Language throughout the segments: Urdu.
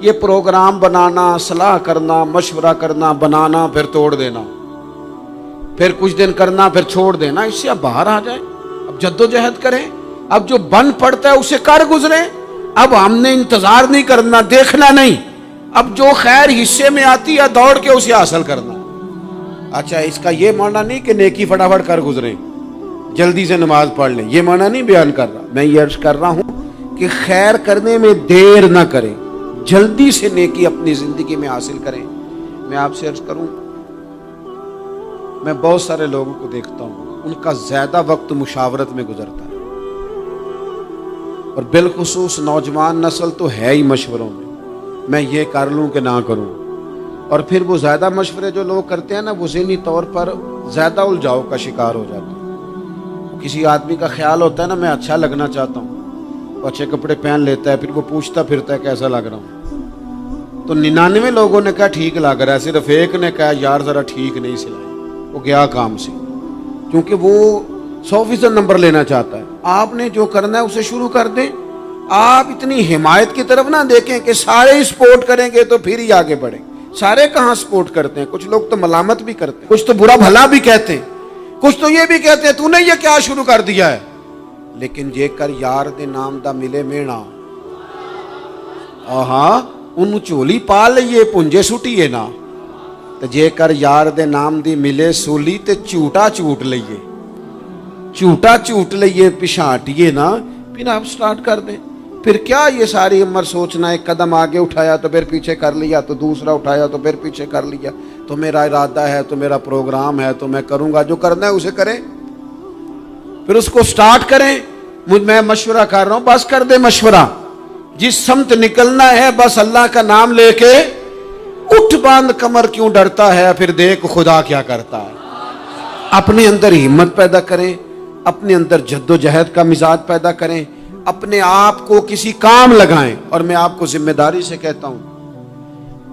یہ پروگرام بنانا، صلاح کرنا، مشورہ کرنا، بنانا پھر توڑ دینا، پھر کچھ دن کرنا پھر چھوڑ دینا، اس سے اب باہر آ جائیں، اب جدوجہد کریں، اب جو بن پڑتا ہے اسے کر گزریں۔ اب ہم نے انتظار نہیں کرنا، دیکھنا نہیں، اب جو خیر حصے میں آتی ہے دوڑ کے اسے حاصل کرنا۔ اچھا، اس کا یہ معنی نہیں کہ نیکی فٹافٹ کر گزریں، جلدی سے نماز پڑھ لیں، یہ معنی نہیں بیان کر رہا۔ میں یہ عرض کر رہا ہوں کہ خیر کرنے میں دیر نہ کریں، جلدی سے نیکی اپنی زندگی میں حاصل کریں۔ میں آپ سے عرض کروں، میں بہت سارے لوگوں کو دیکھتا ہوں، ان کا زیادہ وقت مشاورت میں گزرتا ہے، اور بالخصوص نوجوان نسل تو ہے ہی مشوروں میں یہ کر لوں کہ نہ کروں، اور پھر وہ زیادہ مشورے جو لوگ کرتے ہیں نا، وہ ذہنی طور پر زیادہ الجھاؤ کا شکار ہو جاتے ہیں۔ کسی آدمی کا خیال ہوتا ہے نا، میں اچھا لگنا چاہتا ہوں، وہ اچھے کپڑے پہن لیتا ہے، پھر وہ پوچھتا پھرتا ہے کیسا لگ رہا ہوں، تو 99 لوگوں نے کہا ٹھیک لگ رہا ہے، صرف ایک نے کہا یار ذرا ٹھیک نہیں سلائی، وہ گیا کام سے، کیونکہ وہ 100% نمبر لینا چاہتا ہے۔ آپ نے جو کرنا ہے اسے شروع کر دیں، آپ اتنی حمایت کی طرف نہ دیکھیں کہ سارے ہی سپورٹ کریں گے تو پھر ہی آگے بڑھیں۔ سارے کہاں سپورٹ کرتے ہیں، کچھ لوگ تو ملامت بھی کرتے ہیں، کچھ تو برا بھلا بھی کہتے ہیں، کچھ تو یہ بھی کہتے ہیں تو نے یہ کیا شروع کر دیا ہے۔ لیکن جے کر یار دے نام دا ملے مینا، ہاں ان چولی پا لئیے پنجے سٹیے نا، تو جے کر یار دے نام دی ملے سولی تے چوٹا چوٹ لئیے، چوٹا چوٹ لئیے پچھاٹیے نا، پھر آپ سٹارٹ کر دیں۔ پھر کیا یہ ساری عمر سوچنا، ایک قدم آگے اٹھایا تو پھر پیچھے کر لیا، تو دوسرا اٹھایا تو پھر پیچھے کر لیا، تو میرا ارادہ ہے، تو میرا پروگرام ہے، تو میں کروں گا، جو کرنا ہے اسے کریں، پھر اس کو سٹارٹ کریں۔ میں مشورہ کر رہا ہوں، بس کر دے مشورہ، جس سمت نکلنا ہے بس اللہ کا نام لے کے اٹھ، باندھ کمر کیوں ڈرتا ہے، پھر دیکھ خدا کیا کرتا ہے۔ اپنے اندر ہمت پیدا کریں، اپنے اندر جد و جہد کا مزاج پیدا کریں، اپنے آپ کو کسی کام لگائیں۔ اور میں آپ کو ذمہ داری سے کہتا ہوں،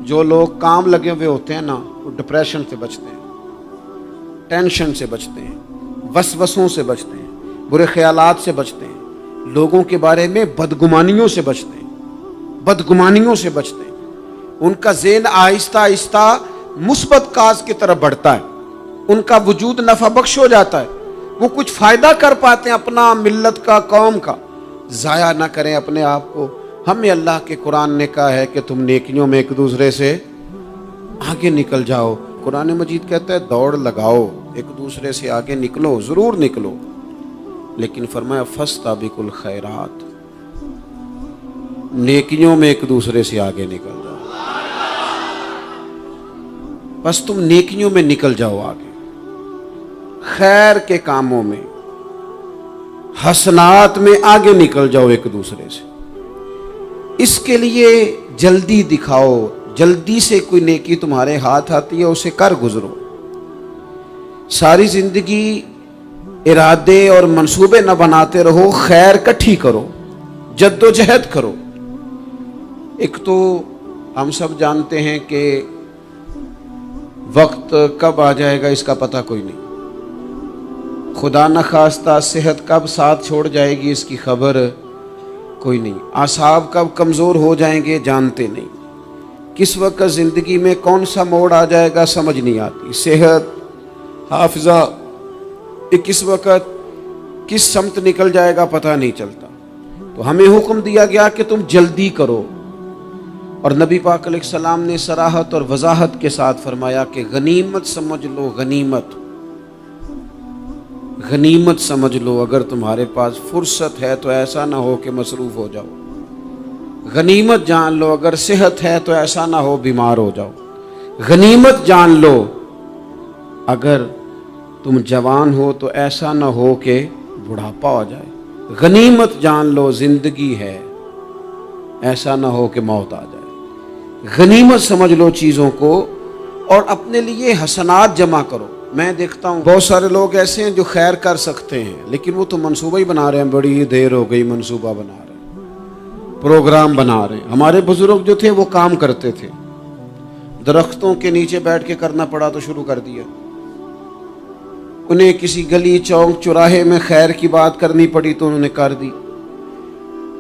جو لوگ کام لگے ہوئے ہوتے ہیں نا، وہ ڈپریشن سے بچتے ہیں، ٹینشن سے بچتے ہیں، وسوسوں سے بچتے ہیں، برے خیالات سے بچتے ہیں، لوگوں کے بارے میں بدگمانیوں سے بچتے ہیں، بدگمانیوں سے بچتے ہیں۔ ان کا ذہن آہستہ آہستہ مثبت کاز کی طرف بڑھتا ہے، ان کا وجود نفع بخش ہو جاتا ہے، وہ کچھ فائدہ کر پاتے ہیں اپنا، ملت کا، قوم کا۔ ضائع نہ کریں اپنے آپ کو۔ ہمیں اللہ کے قرآن نے کہا ہے کہ تم نیکیوں میں ایک دوسرے سے آگے نکل جاؤ۔ قرآن مجید کہتا ہے دوڑ لگاؤ، ایک دوسرے سے آگے نکلو، ضرور نکلو، لیکن فرمایا فاستبقوا الخیرات، نیکیوں میں ایک دوسرے سے آگے نکل جاؤ۔ بس تم نیکیوں میں نکل جاؤ آگے، خیر کے کاموں میں، حسنات میں آگے نکل جاؤ ایک دوسرے سے۔ اس کے لیے جلدی دکھاؤ، جلدی سے کوئی نیکی تمہارے ہاتھ آتی ہے اسے کر گزرو۔ ساری زندگی ارادے اور منصوبے نہ بناتے رہو، خیر کٹھی کرو، جد و جہد کرو۔ ایک تو ہم سب جانتے ہیں کہ وقت کب آ جائے گا اس کا پتہ کوئی نہیں، خدا نخواستہ صحت کب ساتھ چھوڑ جائے گی اس کی خبر کوئی نہیں، اعصاب کب کمزور ہو جائیں گے جانتے نہیں، کس وقت زندگی میں کون سا موڑ آ جائے گا سمجھ نہیں آتی، صحت، حافظہ کس وقت کس سمت نکل جائے گا پتہ نہیں چلتا۔ تو ہمیں حکم دیا گیا کہ تم جلدی کرو، اور نبی پاک علیہ السلام نے صراحت اور وضاحت کے ساتھ فرمایا کہ غنیمت سمجھ لو، غنیمت غنیمت سمجھ لو، اگر تمہارے پاس فرصت ہے تو ایسا نہ ہو کہ مصروف ہو جاؤ، غنیمت جان لو اگر صحت ہے تو ایسا نہ ہو بیمار ہو جاؤ، غنیمت جان لو اگر تم جوان ہو تو ایسا نہ ہو کہ بڑھاپا ہو جائے، غنیمت جان لو زندگی ہے، ایسا نہ ہو کہ موت آ جائے۔ غنیمت سمجھ لو چیزوں کو، اور اپنے لیے حسنات جمع کرو۔ میں دیکھتا ہوں بہت سارے لوگ ایسے ہیں جو خیر کر سکتے ہیں، لیکن وہ تو منصوبہ ہی بنا رہے ہیں، بڑی دیر ہو گئی منصوبہ بنا رہے ہیں، پروگرام بنا رہے ہیں۔ ہمارے بزرگ جو تھے وہ کام کرتے تھے، درختوں کے نیچے بیٹھ کے کرنا پڑا تو شروع کر دیا، انہیں کسی گلی چوک چوراہے میں خیر کی بات کرنی پڑی تو انہوں نے کر دی،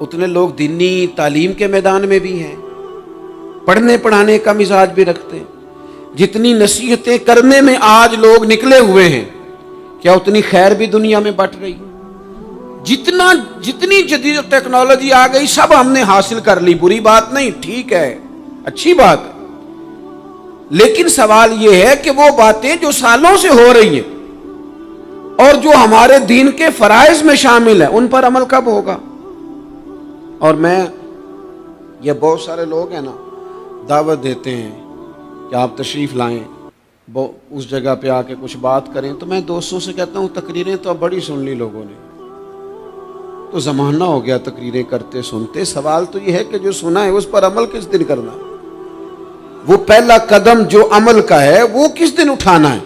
اتنے لوگ دینی تعلیم کے میدان میں بھی ہیں، پڑھنے پڑھانے کا مزاج بھی رکھتے ہیں۔ جتنی نصیحتیں کرنے میں آج لوگ نکلے ہوئے ہیں، کیا اتنی خیر بھی دنیا میں بٹ رہی؟ جتنی جدید ٹیکنالوجی آ گئی سب ہم نے حاصل کر لی، بری بات نہیں، ٹھیک ہے، اچھی بات ہے، لیکن سوال یہ ہے کہ وہ باتیں جو سالوں سے ہو رہی ہیں اور جو ہمارے دین کے فرائض میں شامل ہیں ان پر عمل کب ہوگا؟ اور یہ بہت سارے لوگ ہیں نا، دعوت دیتے ہیں کہ آپ تشریف لائیں، اس جگہ پہ آ کے کچھ بات کریں، تو میں دوستوں سے کہتا ہوں تقریریں تو اب بڑی سن لی لوگوں نے، تو زمانہ ہو گیا تقریریں کرتے سنتے۔ سوال تو یہ ہے کہ جو سنا ہے اس پر عمل کس دن کرنا ہے؟ وہ پہلا قدم جو عمل کا ہے وہ کس دن اٹھانا ہے؟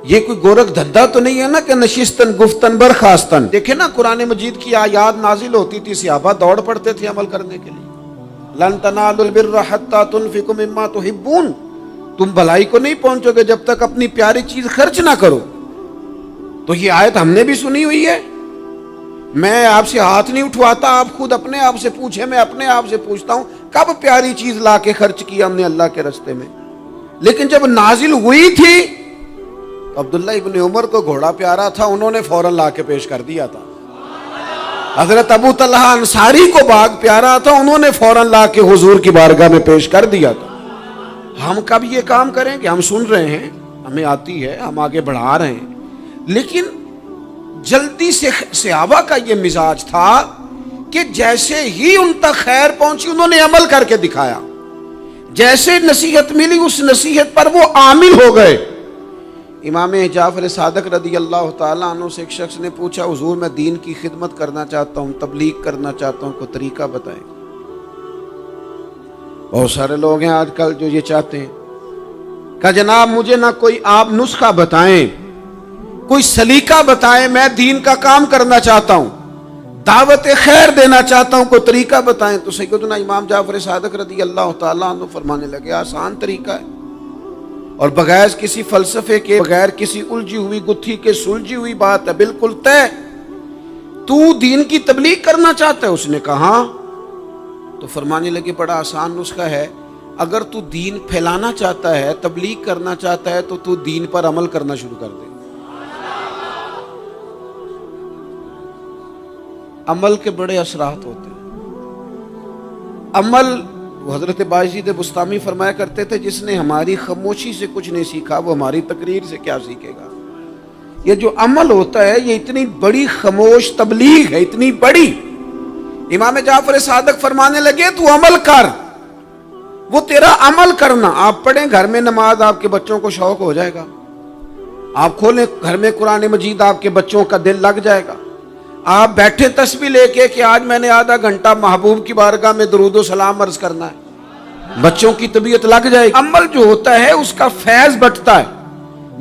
یہ کوئی گورکھ دھندا تو نہیں ہے نا کہ نشستن گفتن برخاستن۔ دیکھیں نا قرآن مجید کی آیات نازل ہوتی تھی، صحابہ دوڑ پڑتے تھے عمل کرنے کے لیے۔ لن تنالوا البر حتى تنفقوا مما تحبون، تم بھلائی کو نہیں پہنچو گے جب تک اپنی پیاری چیز خرچ نہ کرو۔ تو یہ آیت ہم نے بھی سنی ہوئی ہے، میں آپ سے ہاتھ نہیں اٹھواتا، آپ خود اپنے آپ سے پوچھیں، میں اپنے آپ سے پوچھتا ہوں کب پیاری چیز لا کے خرچ کیا ہم نے اللہ کے راستے میں؟ لیکن جب نازل ہوئی تھی عبداللہ ابن عمر کو گھوڑا پیارا تھا، انہوں نے فوراً لا کے پیش کر دیا تھا۔ حضرت ابو طلحہ انصاری کو باغ پیارا تھا، انہوں نے فوراً لا کے حضور کی بارگاہ میں پیش کر دیا تھا۔ ہم کب یہ کام کریں کہ ہم سن رہے ہیں، ہمیں آتی ہے، ہم آگے بڑھا رہے ہیں، لیکن جلدی سے صحابہ کا یہ مزاج تھا کہ جیسے ہی ان تک خیر پہنچی انہوں نے عمل کر کے دکھایا، جیسے نصیحت ملی اس نصیحت پر وہ عامل ہو گئے۔ امام جعفر صادق رضی اللہ تعالیٰ عنہ سے ایک شخص نے پوچھا، حضور میں دین کی خدمت کرنا چاہتا ہوں، تبلیغ کرنا چاہتا ہوں، کوئی طریقہ بتائیں۔ بہت سارے لوگ ہیں آج کل جو یہ چاہتے ہیں، کہا جناب مجھے نہ کوئی آپ نسخہ بتائیں، کوئی سلیقہ بتائیں، میں دین کا کام کرنا چاہتا ہوں، دعوت خیر دینا چاہتا ہوں، کوئی طریقہ بتائیں۔ تو سیدنا امام جعفر صادق رضی اللہ تعالیٰ عنہ فرمانے لگے، آسان طریقہ ہے، اور بغیر کسی فلسفے کے، بغیر کسی الجھی ہوئی گتھی کے سلجھی ہوئی بات ہے، بالکل طے۔ تو دین کی تبلیغ کرنا چاہتا ہے؟ اس نے کہا ہاں۔ تو فرمانے لگے بڑا آسان نسخہ ہے، اگر تو دین پھیلانا چاہتا ہے، تبلیغ کرنا چاہتا ہے، تو دین پر عمل کرنا شروع کر دے۔ عمل کے بڑے اثرات ہوتے ہیں۔ عمل، حضرت باجید بستامی فرمایا کرتے تھے، جس نے ہماری خاموشی سے کچھ نہیں سیکھا وہ ہماری تقریر سے کیا سیکھے گا۔ یہ جو عمل ہوتا ہے یہ اتنی بڑی خاموش تبلیغ ہے، اتنی بڑی۔ امام جعفر صادق فرمانے لگے تو عمل کر، وہ تیرا عمل کرنا۔ آپ پڑھیں گھر میں نماز، آپ کے بچوں کو شوق ہو جائے گا، آپ کھولیں گھر میں قرآن مجید، آپ کے بچوں کا دل لگ جائے گا۔ آپ بیٹھے تسبیح لے کے کہ آج میں نے آدھا گھنٹہ محبوب کی بارگاہ میں درود و سلام عرض کرنا ہے، بچوں کی طبیعت لگ جائے گی۔ عمل جو ہوتا ہے اس کا فیض بٹتا ہے،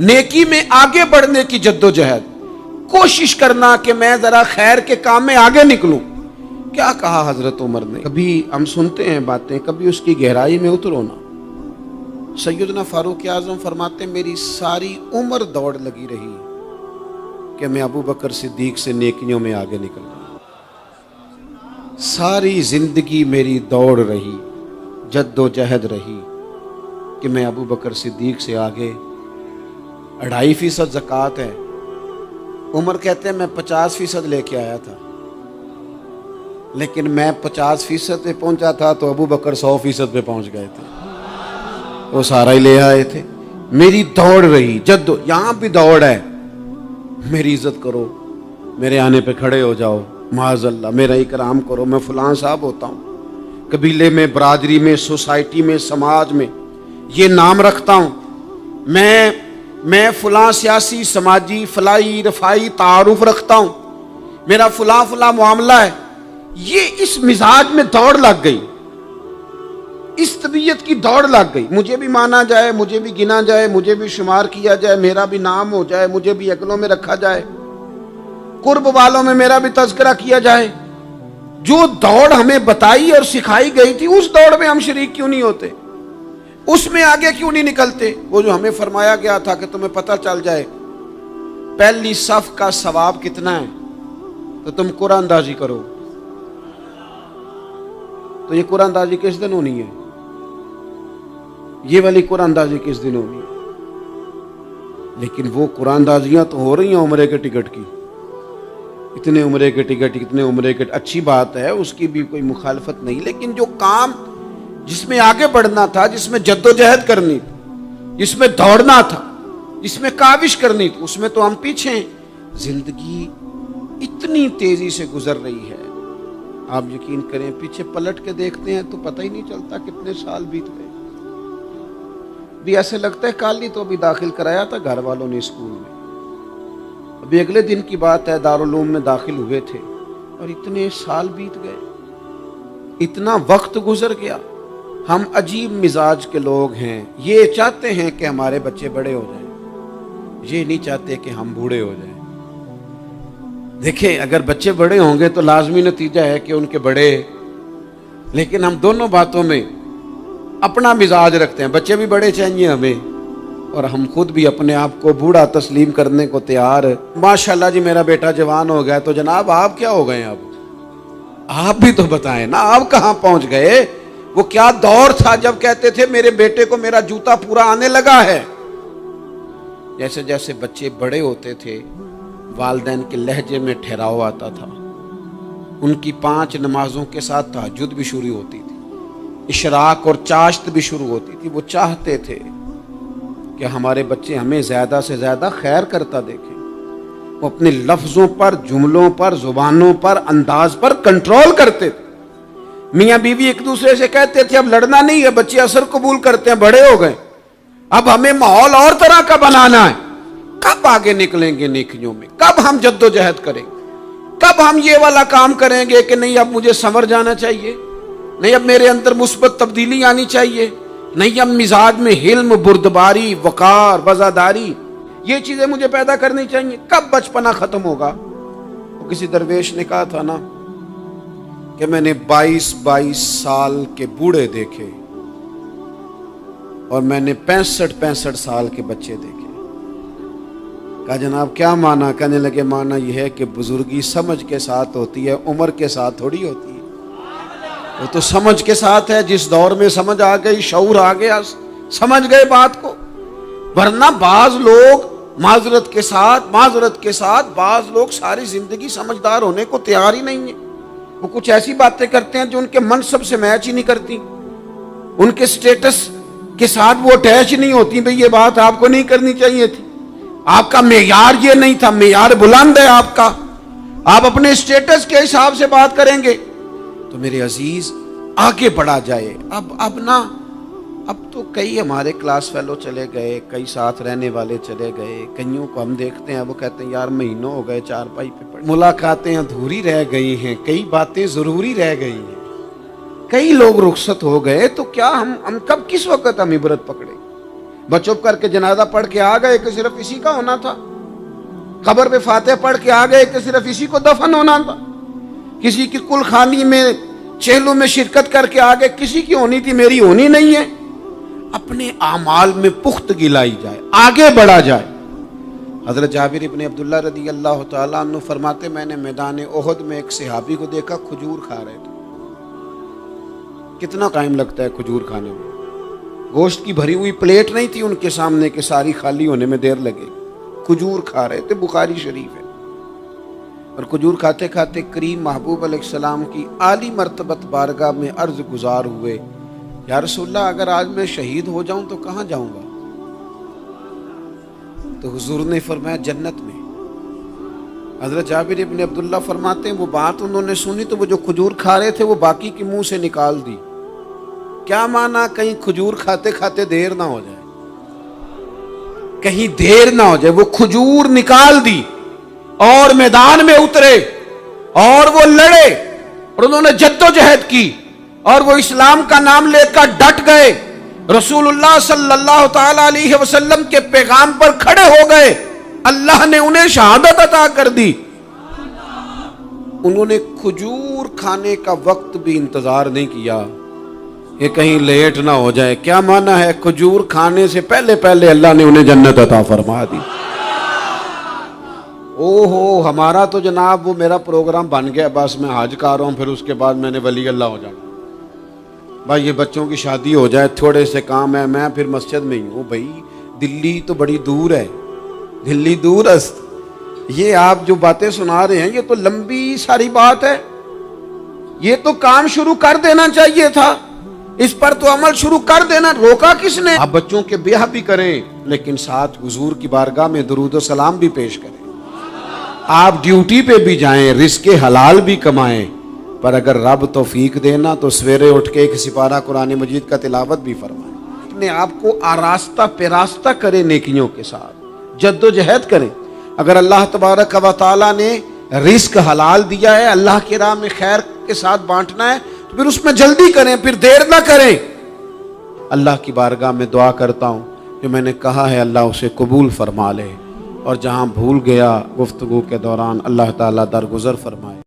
نیکی میں آگے بڑھنے کی جدوجہد، کوشش کرنا کہ میں ذرا خیر کے کام میں آگے نکلوں۔ کیا کہا حضرت عمر نے؟ کبھی ہم سنتے ہیں باتیں، کبھی اس کی گہرائی میں اترو نا۔ سیدنا فاروق اعظم فرماتے میری ساری عمر دوڑ لگی رہی کہ میں ابو بکر صدیق سے نیکیوں میں آگے نکل جاؤں، ساری زندگی میری دوڑ رہی، جد و جہد رہی کہ میں ابو بکر صدیق سے آگے۔ 2.5% زکوٰۃ ہے، عمر کہتے ہیں میں 50% لے کے آیا تھا، لیکن میں 50% پہ پہنچا تھا تو ابو بکر 100% پہ پہنچ گئے تھے، وہ سارا ہی لے آئے تھے۔ میری دوڑ رہی، یہاں بھی دوڑ ہے، میری عزت کرو، میرے آنے پہ کھڑے ہو جاؤ، معاذ اللہ میرا اکرام کرو، میں فلاں صاحب ہوتا ہوں، قبیلے میں، برادری میں، سوسائٹی میں، سماج میں یہ نام رکھتا ہوں، میں فلاں سیاسی، سماجی، فلاحی، رفائی تعارف رکھتا ہوں، میرا فلاں معاملہ ہے۔ یہ اس مزاج میں دوڑ لگ گئی، اس طبیعت کی دوڑ لگ گئی، مجھے بھی مانا جائے، مجھے بھی گنا جائے، مجھے بھی شمار کیا جائے، میرا بھی نام ہو جائے، مجھے بھی اگلوں میں رکھا جائے، قرب والوں میں میرا بھی تذکرہ کیا جائے۔ جو دوڑ ہمیں بتائی اور سکھائی گئی تھی اس دوڑ میں ہم شریک کیوں نہیں ہوتے؟ اس میں آگے کیوں نہیں نکلتے؟ وہ جو ہمیں فرمایا گیا تھا کہ تمہیں پتہ چل جائے پہلی صف کا ثواب کتنا ہے تو تم قرآن اندازی کرو، تو یہ قرآن اندازی کس دن ہونی ہے؟ یہ والی قرآن اندازی کس دن ہونی ہے؟ لیکن وہ قرآن اندازیاں تو ہو رہی ہیں عمرے کے ٹکٹ کی، اتنے عمرے کے ٹکٹ، اتنے عمرے کے، اچھی بات ہے، اس کی بھی کوئی مخالفت نہیں، لیکن جو کام جس میں آگے بڑھنا تھا، جس میں جد و جہد کرنی تھی، جس میں دوڑنا تھا، جس میں کاوش کرنی تھی، اس میں تو ہم پیچھے ہیں۔ زندگی اتنی تیزی سے گزر رہی ہے، آپ یقین کریں پیچھے پلٹ کے دیکھتے ہیں تو پتہ ہی نہیں چلتا کتنے سال بیت گئے۔ بھی ایسے لگتا ہے کل ہی تو ابھی داخل کرایا تھا گھر والوں نے اسکول میں، ابھی اگلے دن کی بات ہے دارالعلوم میں داخل ہوئے تھے اور اتنے سال بیت گئے، اتنا وقت گزر گیا۔ ہم عجیب مزاج کے لوگ ہیں، یہ چاہتے ہیں کہ ہمارے بچے بڑے ہو جائیں، یہ نہیں چاہتے کہ ہم بوڑھے ہو جائیں۔ دیکھیں اگر بچے بڑے ہوں گے تو لازمی نتیجہ ہے کہ ان کے بڑے، لیکن ہم دونوں باتوں میں اپنا مزاج رکھتے ہیں، بچے بھی بڑے چاہیے ہمیں اور ہم خود بھی اپنے آپ کو بوڑھا تسلیم کرنے کو تیار۔ ماشاءاللہ جی میرا بیٹا جوان ہو گیا، تو جناب آپ کیا ہو گئے ہیں؟ اب آپ بھی تو بتائیں نا، آپ کہاں پہنچ گئے؟ وہ کیا دور تھا جب کہتے تھے میرے بیٹے کو میرا جوتا پورا آنے لگا ہے۔ جیسے جیسے بچے بڑے ہوتے تھے والدین کے لہجے میں ٹھہراؤ آتا تھا، ان کی 5 نمازوں کے ساتھ تہجد بھی شروع ہوتی تھی، اشراق اور چاشت بھی شروع ہوتی تھی۔ وہ چاہتے تھے کہ ہمارے بچے ہمیں زیادہ سے زیادہ خیر کرتا دیکھیں۔ وہ اپنے لفظوں پر، جملوں پر، زبانوں پر، انداز پر کنٹرول کرتے تھے۔ میاں بیوی ایک دوسرے سے کہتے تھے اب لڑنا نہیں ہے، بچے اثر قبول کرتے ہیں، بڑے ہو گئے، اب ہمیں ماحول اور طرح کا بنانا ہے۔ کب آگے نکلیں گے نیکیوں میں؟ کب ہم جد و جہد کریں گے؟ کب ہم یہ والا کام کریں گے کہ نہیں اب مجھے سنور جانا چاہیے، نہیں اب میرے اندر مثبت تبدیلی آنی چاہیے، نہیں اب مزاج میں حلم، بردباری، وقار، وفاداری، یہ چیزیں مجھے پیدا کرنی چاہیے؟ کب بچپنا ختم ہوگا؟ وہ کسی درویش نے کہا تھا نا کہ میں نے 22 سال کے بوڑھے دیکھے اور میں نے 65 سال کے بچے دیکھے۔ کہا جناب کیا معنی؟ کہنے لگے معنی یہ ہے کہ بزرگی سمجھ کے ساتھ ہوتی ہے، عمر کے ساتھ تھوڑی ہوتی ہے۔ وہ تو سمجھ کے ساتھ ہے، جس دور میں سمجھ آ گئی، شعور آ گیا، سمجھ گئے بات کو۔ ورنہ بعض لوگ معذرت کے ساتھ بعض لوگ ساری زندگی سمجھدار ہونے کو تیار ہی نہیں ہیں۔ وہ کچھ ایسی باتیں کرتے ہیں جو ان کے منصب سے میچ ہی نہیں کرتی، ان کے سٹیٹس کے ساتھ وہ اٹیچ نہیں ہوتی۔ بھئی یہ بات آپ کو نہیں کرنی چاہیے تھی، آپ کا معیار یہ نہیں تھا، معیار بلند ہے آپ کا، آپ اپنے سٹیٹس کے حساب سے بات کریں گے۔ تو میرے عزیز آگے بڑھا جائے۔ اب تو کئی ہمارے کلاس فیلو چلے گئے، کئی ساتھ رہنے والے چلے گئے، کئیوں کو ہم دیکھتے ہیں وہ کہتے ہیں یار مہینوں ہو گئے چارپائی پہ پڑے، ملاقاتیں ادھوری رہ گئی ہیں، کئی باتیں ضروری رہ گئی ہیں، کئی لوگ رخصت ہو گئے، تو کیا ہم کب کس وقت ہم عبرت پکڑے؟ بس چپ کر کے جنازہ پڑھ کے آ گئے کہ صرف اسی کا ہونا تھا، قبر پہ فاتحہ پڑھ کے آ گئے کہ صرف اسی کو دفن ہونا تھا، کسی کی کل خانی میں چہلوں میں شرکت کر کے آگے کسی کی ہونی تھی، میری ہونی نہیں ہے۔ اپنے اعمال میں پختگی لائی جائے، آگے بڑھا جائے۔ حضرت جابر ابن عبداللہ رضی اللہ تعالیٰ عنہ فرماتے میں نے میدان احد میں ایک صحابی کو دیکھا کھجور کھا رہے تھے۔ کتنا ٹائم لگتا ہے کھجور کھانے میں؟ گوشت کی بھری ہوئی پلیٹ نہیں تھی ان کے سامنے کہ ساری خالی ہونے میں دیر لگے، کھجور کھا رہے تھے، بخاری شریف ہے۔ اور کھجور کھاتے کھاتے کریم محبوب علیہ السلام کی عالی مرتبت بارگاہ میں عرض گزار ہوئے یا رسول اللہ اگر آج میں شہید ہو جاؤں تو کہاں جاؤں گا؟ تو حضور نے فرمایا جنت میں۔ حضرت جابر ابن عبداللہ فرماتے ہیں وہ بات انہوں نے سنی تو وہ جو کھجور کھا رہے تھے وہ باقی کے منہ سے نکال دی۔ کیا معنی؟ کہیں کھجور کھاتے کھاتے دیر نہ ہو جائے، کہیں دیر نہ ہو جائے۔ وہ کھجور نکال دی اور میدان میں اترے اور وہ لڑے اور انہوں نے جد و جہد کی اور وہ اسلام کا نام لے کر ڈٹ گئے، رسول اللہ صلی اللہ تعالی علیہ وسلم کے پیغام پر کھڑے ہو گئے، اللہ نے انہیں شہادت عطا کر دی۔ انہوں نے کھجور کھانے کا وقت بھی انتظار نہیں کیا کہ کہیں لیٹ نہ ہو جائے۔ کیا معنی ہے؟ کھجور کھانے سے پہلے پہلے اللہ نے انہیں جنت عطا فرما دی۔ اوہو ہمارا تو جناب وہ میرا پروگرام بن گیا، بس میں حج کر رہا ہوں، پھر اس کے بعد میں نے ولی اللہ ہو جانا۔ بھائی یہ بچوں کی شادی ہو جائے، تھوڑے سے کام ہے، میں پھر مسجد میں ہی ہوں. بھائی دلی تو بڑی دور ہے، دلی دور است. یہ آپ جو باتیں سنا رہے ہیں یہ تو لمبی ساری بات ہے. یہ تو کام شروع کر دینا چاہیے تھا، اس پر تو عمل شروع کر دینا، روکا کس نے؟ آپ بچوں کے بیاہ بھی کریں لیکن ساتھ حضور کی بارگاہ میں درود و سلام بھی پیش کریں. آپ ڈیوٹی پہ بھی جائیں، رزق حلال بھی کمائیں، پر اگر رب توفیق دینا تو سویرے اٹھ کے ایک سپارہ قرآن مجید کا تلاوت بھی فرمائیں. اپنے آپ کو آراستہ پیراستہ کریں، نیکیوں کے ساتھ جد و جہد کریں. اگر اللہ تبارک و تعالیٰ نے رزق حلال دیا ہے، اللہ کی راہ میں خیر کے ساتھ بانٹنا ہے، تو پھر اس میں جلدی کریں، پھر دیر نہ کریں. اللہ کی بارگاہ میں دعا کرتا ہوں جو میں نے کہا ہے اللہ اسے قبول فرما لے، اور جہاں بھول گیا گفتگو کے دوران اللہ تعالیٰ درگزر فرمائے.